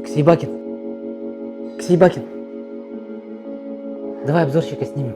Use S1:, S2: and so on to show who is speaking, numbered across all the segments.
S1: Ксейбакин. Ксейбакин. Давай обзорщика снимем.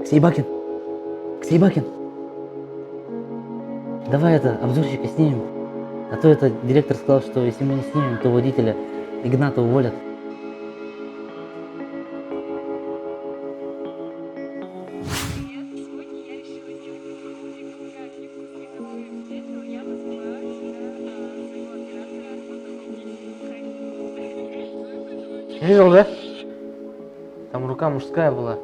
S1: Ксейбакин. Ксейбакин. Давай обзорщика снимем. А то директор сказал, что если мы не снимем, то водителя Игната уволят.
S2: Видел, да? Там рука мужская была.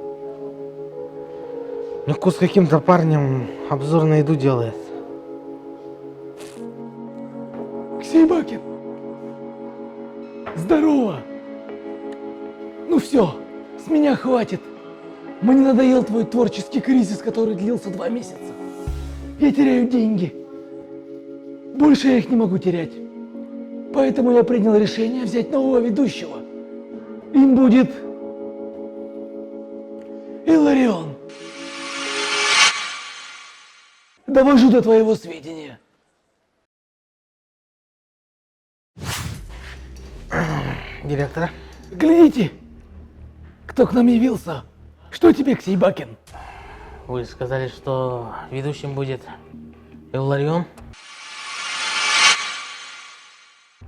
S2: Легко с каким-то парнем обзор на еду делает.
S3: Ксейбакин! Здорово! Ну все, с меня хватит. Мне надоел твой творческий кризис, который длился 2 месяца. Я теряю деньги. Больше я их не могу терять. Поэтому я принял решение взять нового ведущего. Им будет Илларион. Довожу до твоего сведения.
S2: Директор?
S3: Глядите, кто к нам явился. Что тебе, Ксейбакин?
S2: Вы сказали, что ведущим будет Илларион?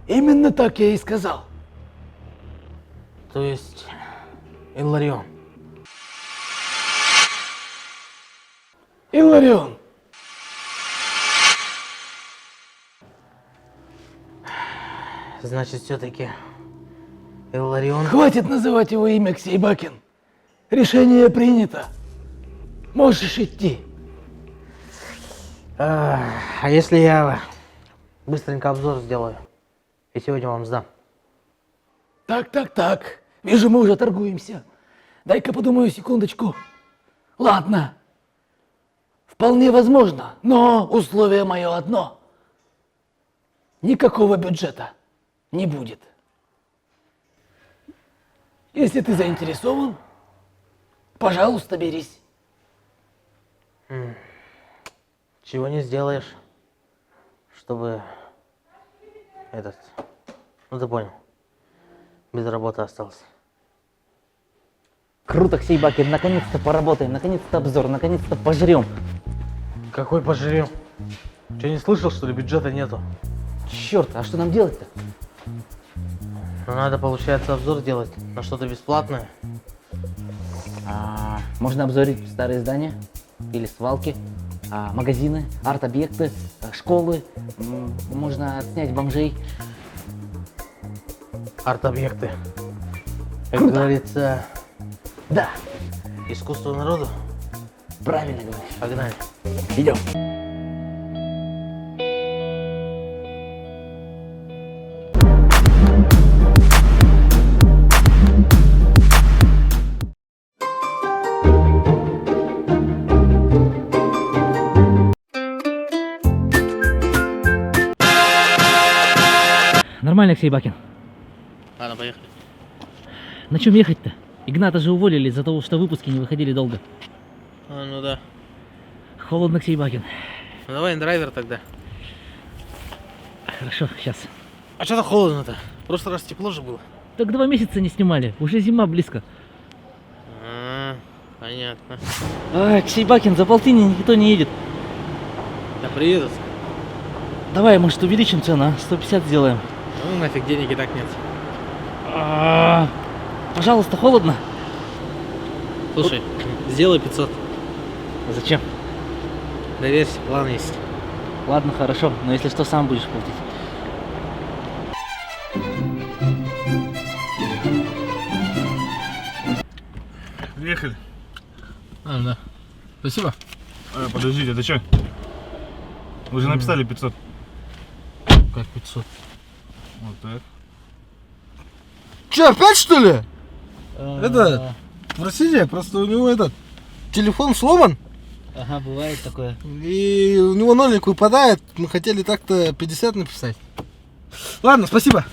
S3: Именно так я и сказал.
S2: То есть Илларион.
S3: Илларион.
S2: Значит, все-таки Илларион.
S3: Хватит называть его имя, Ксейбакин. Решение принято. Можешь идти.
S2: А если я быстренько обзор сделаю и сегодня вам сдам?
S3: Так. Вижу, мы уже торгуемся. Дай-ка подумаю секундочку. Ладно. Вполне возможно, но условие мое одно. Никакого бюджета не будет. Если ты заинтересован, пожалуйста, берись.
S2: Чего не сделаешь, чтобы ну ты понял, без работы остался.
S1: Круто, Ксейбакин, наконец-то поработаем, наконец-то обзор, наконец-то пожрем.
S2: Какой пожрем? Че, не слышал, что ли, бюджета нету?
S1: Черт, а что нам делать-то?
S2: Ну надо, получается, обзор делать на что-то бесплатное.
S1: Можно обзорить старые здания или свалки, магазины, арт-объекты, школы. Можно отснять бомжей.
S2: Арт-объекты. Как
S1: Круто.
S2: говорится,
S1: Да,
S2: искусство народу.
S1: правильно говоришь.
S2: Погнали.
S1: Идем. Нормально, Ксейбакин.
S2: Ладно, поехали.
S1: На чем ехать-то? Игната же уволили из-за того, что выпуски не выходили долго.
S2: Ну да.
S1: Холодно, Ксейбакин.
S2: Ну давай драйвер тогда.
S1: Хорошо, сейчас.
S2: А что-то холодно-то? В прошлый раз тепло же было.
S1: Так 2 месяца не снимали, уже зима близко.
S2: Понятно.
S1: Ксейбакин, за полтинник никто не едет.
S2: Да приедут.
S1: Давай, может, увеличим цену, 150 сделаем.
S2: Ну нафиг, денег и так нет.
S1: Пожалуйста, холодно.
S2: Слушай, сделай 500.
S1: Зачем?
S2: Доверься, план есть.
S1: Ладно, хорошо, но если что, сам будешь платить.
S4: Приехали.
S2: Да. Спасибо.
S4: Подождите, это что? Вы же написали 500.
S2: Как 500?
S4: Вот так.
S5: Че, опять что ли? Простите, просто у него телефон сломан,
S1: Ага, бывает такое.
S5: и у него нолик выпадает. Мы хотели так-то 50 написать. Ладно, спасибо.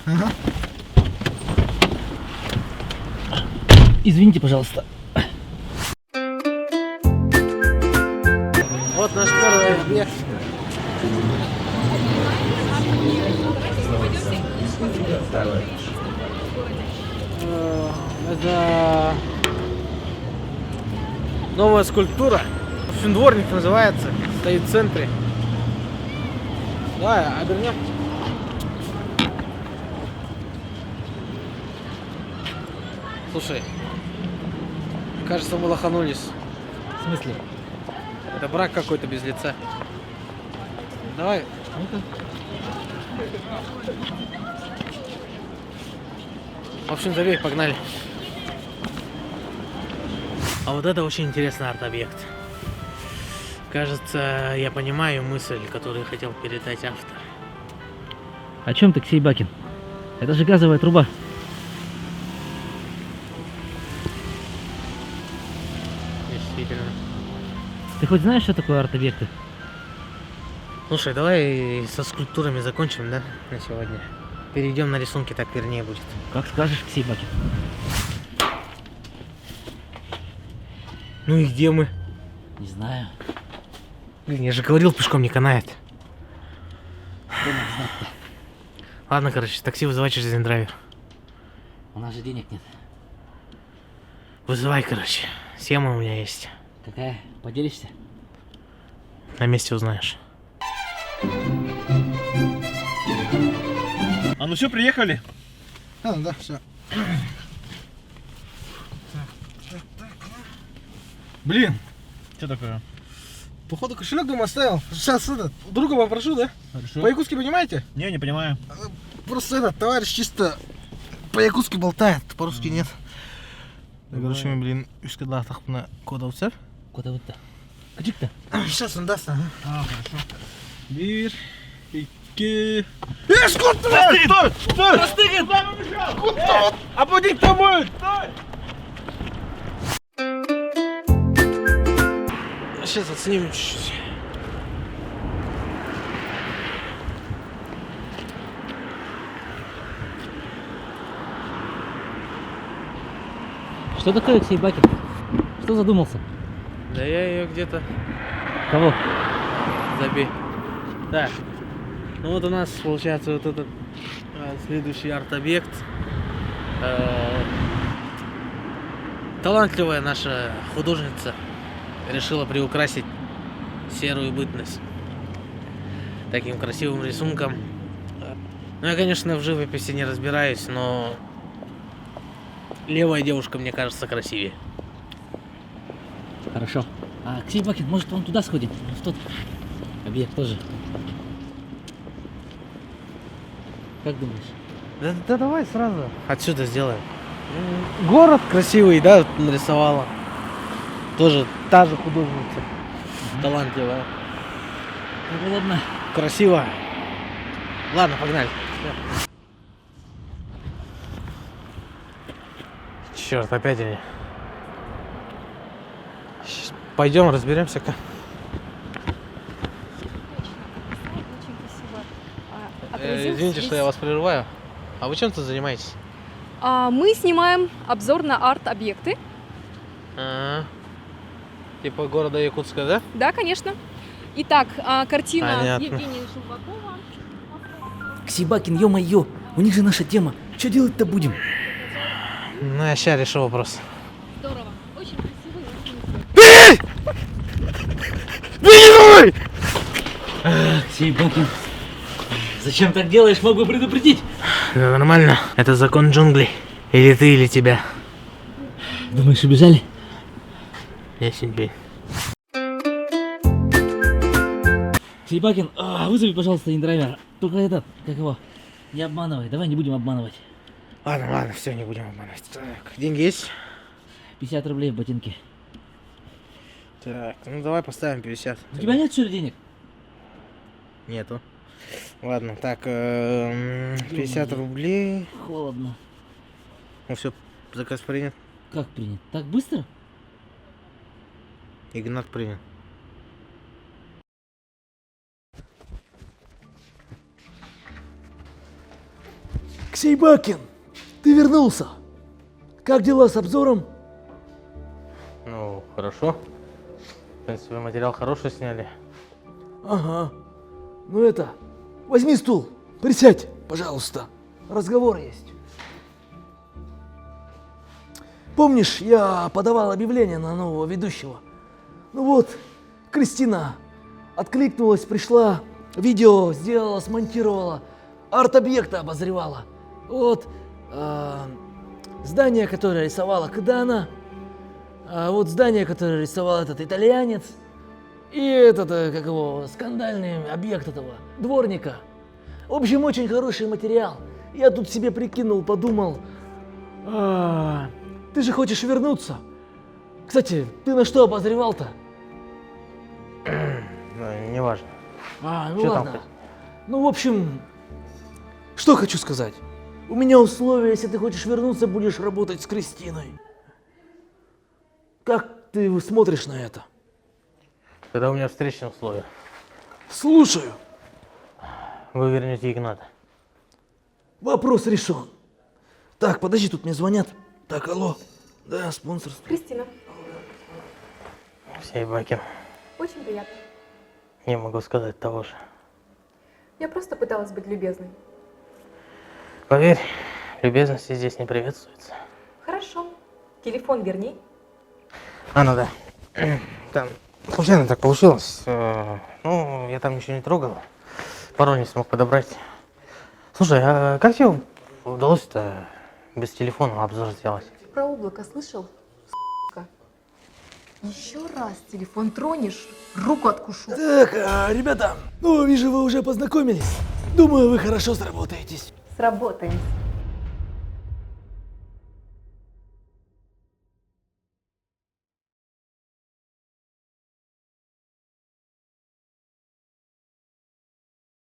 S1: Извините, пожалуйста.
S2: Вот наш первый объект. Это новая скульптура. В общем, дворник называется. Стоит в центре. Давай, обернем. Слушай, кажется, мы лоханулись.
S1: В смысле?
S2: Это брак какой-то без лица. Давай. В общем, забей, погнали. А вот это очень интересный арт-объект. Кажется, я понимаю мысль, которую хотел передать автор.
S1: О чем ты, Ксей Бакин? Это же газовая труба.
S2: Действительно.
S1: Ты хоть знаешь, что такое арт-объекты?
S2: Слушай, давай со скульптурами закончим, да, на сегодня. Перейдем на рисунки, так вернее будет.
S1: Как скажешь, Ксей Бакин.
S2: Ну и где мы?
S1: Не знаю.
S2: Блин, я же говорил, пешком не канает. Ладно, короче, такси вызывай через Индрайвер.
S1: У нас же денег нет.
S2: Вызывай, короче. Схема у меня есть.
S1: Какая? Поделишься?
S2: На месте узнаешь.
S4: А ну все, приехали.
S5: Да, все.
S4: Блин. Что такое?
S5: Походу кошелек дома оставил. Сейчас друга попрошу, да?
S4: Хорошо.
S5: По-якутски понимаете?
S4: Не понимаю.
S5: Просто этот товарищ чисто по-якутски болтает, по-русски нет. Короче, блин, üsküdar тахпна кода уцер.
S1: Куда вот-то? Качик-то?
S5: Сейчас он даст, ага.
S4: Хорошо. Bir, iki...
S5: Стой!
S4: Стой! Стой! Простыгин! А поди кто будет? Стой!
S2: Сейчас отснимем чуть-чуть.
S1: Что такое, Ксей Бакин? Что задумался?
S2: Да я ее где-то
S1: Кого?
S2: забей. Так. Ну вот у нас получается вот этот следующий арт-объект. Талантливая наша художница решила приукрасить серую бытность таким красивым рисунком. Ну я, конечно, в живописи не разбираюсь, но левая девушка мне кажется красивее.
S1: Хорошо. А, Ксей Бакин, может, он туда сходит? В тот объект тоже. Как думаешь?
S2: Да давай сразу отсюда сделаем. Город красивый, да, нарисовала. Тоже та же художница. Талантливая.
S1: Ну ладно.
S2: Красиво. Ладно, погнали. Черт, опять они. Пойдем разберемся-ка.
S6: Очень красиво.
S2: Извините, что я вас прерываю. А вы чем тут занимаетесь?
S6: Мы снимаем обзор на арт-объекты.
S2: Типа города Якутска, да?
S6: Да, конечно. Итак, картина
S2: Понятно.
S6: Евгения Желвакова.
S1: Ксей Бакин, ё-моё, у них же наша тема. Что делать-то будем?
S2: Ну, я сейчас решу вопрос.
S6: Здорово. Очень красиво и очень интересно.
S1: Ксей Бакин, зачем так делаешь? Мог бы предупредить.
S2: Да нормально. Это закон джунглей. Или ты, или тебя.
S1: Думаешь, убежали?
S2: Ясень бей.
S1: Ксей Бакин, вызови, пожалуйста, индрайвера. Только этот, как его, не обманывай. Давай не будем обманывать.
S2: Ладно, все, не будем обманывать. Так, деньги есть?
S1: 50 рублей в ботинке.
S2: Так, ну давай поставим 50.
S1: У тебя нет, что ли, денег?
S2: Нету. Ладно, так, 50 рублей.
S1: Холодно.
S2: Ну все, заказ принят.
S1: Как принят? Так быстро?
S2: Игнат принят.
S3: Ксей Бакин, ты вернулся. Как дела с обзором?
S2: Хорошо. В принципе, материал хороший сняли.
S3: Ага. Ну это, возьми стул, присядь, пожалуйста. Разговор есть. Помнишь, я подавал объявление на нового ведущего? Ну вот, Кристина откликнулась, пришла, видео сделала, смонтировала, арт-объекты обозревала. Вот, здание, которое рисовала Кдана, а вот здание, которое рисовал этот итальянец, и этот, как его, скандальный объект этого, дворника. В общем, очень хороший материал. Я тут себе прикинул, подумал, ты же хочешь вернуться. Кстати, ты на что обозревал-то?
S2: Ну, неважно.
S3: Ну
S2: Чё там
S3: ладно.
S2: хоть?
S3: Ну, в общем, что хочу сказать. У меня условия, если ты хочешь вернуться, будешь работать с Кристиной. Как ты смотришь на это?
S2: Тогда у меня встречные условия.
S3: Слушаю.
S2: Вы вернете Игната.
S3: Вопрос решен. Так, подожди, тут мне звонят. Так, алло. Да, спонсорство.
S6: Кристина,
S2: Всей баки.
S6: очень приятно.
S2: Не могу сказать того же.
S6: Я просто пыталась быть любезной.
S2: Поверь, любезности здесь не приветствуется.
S6: Хорошо. Телефон верни.
S2: Ну да. Там случайно так получилось. Ну, я там ничего не трогал. Пароль не смог подобрать. Слушай, а как тебе удалось-то без телефона обзор сделать?
S6: Про облако слышал? С***ка. Еще раз телефон тронешь, руку откушу.
S3: Так, ребята, ну, вижу, вы уже познакомились. Думаю, вы хорошо сработаетесь.
S6: Сработаемся.